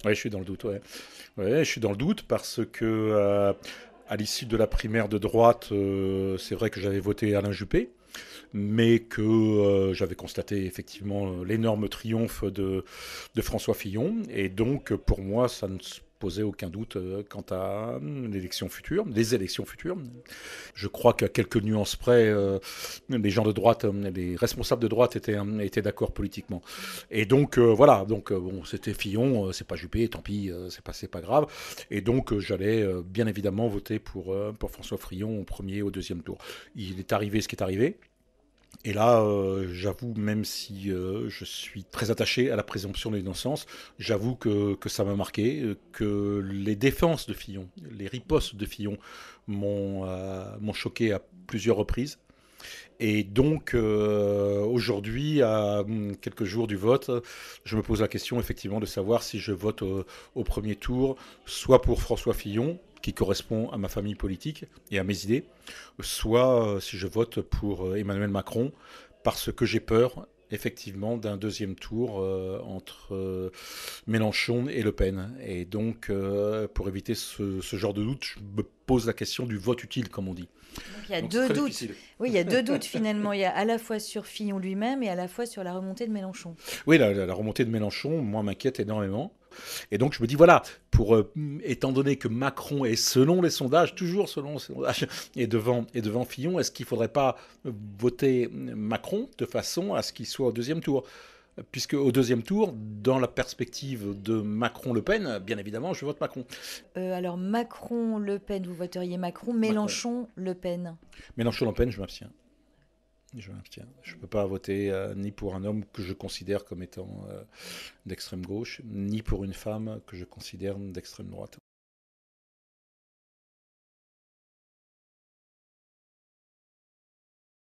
Ouais, je suis dans le doute, ouais. Ouais, je suis dans le doute parce que à l'issue de la primaire de droite, c'est vrai que j'avais voté Alain Juppé, mais que j'avais constaté effectivement l'énorme triomphe de François Fillon. Et donc, pour moi, ça ne se posait aucun doute quant à l'élection future, les élections futures. Je crois qu'à quelques nuances près, les gens de droite, les responsables de droite étaient d'accord politiquement. Et donc voilà, donc bon, c'était Fillon, c'est pas Juppé, tant pis, c'est pas grave. Et donc j'allais bien évidemment voter pour François Fillon au premier et au deuxième tour. Il est arrivé ce qui est arrivé. Et là, j'avoue, même si je suis très attaché à la présomption d'innocence, j'avoue que ça m'a marqué, que les défenses de Fillon, les ripostes de Fillon m'ont choqué à plusieurs reprises. Et donc, aujourd'hui, à quelques jours du vote, je me pose la question effectivement de savoir si je vote au premier tour, soit pour François Fillon, qui correspond à ma famille politique et à mes idées, soit si je vote pour Emmanuel Macron, parce que j'ai peur effectivement d'un deuxième tour entre Mélenchon et Le Pen. Et donc, pour éviter ce genre de doute, je me pose la question du vote utile, comme on dit. Donc il y a Donc c'est deux très doutes. difficile. Oui, il y a deux doutes finalement. Il y a à la fois sur Fillon lui-même et à la fois sur la remontée de Mélenchon. Oui, la remontée de Mélenchon, moi, m'inquiète énormément. Et donc, je me dis, voilà, étant donné que Macron est, selon les sondages, toujours selon les sondages, et devant Fillon, est-ce qu'il ne faudrait pas voter Macron de façon à ce qu'il soit au deuxième tour? Puisque au deuxième tour, dans la perspective de Macron-Le Pen, bien évidemment, je vote Macron. Alors Macron-Le Pen, vous voteriez Macron, Macron. Mélenchon-Le Pen. Mélenchon-Le Pen, je m'abstiens. Je m'abstiens. Je ne peux pas voter ni pour un homme que je considère comme étant d'extrême gauche, ni pour une femme que je considère d'extrême droite.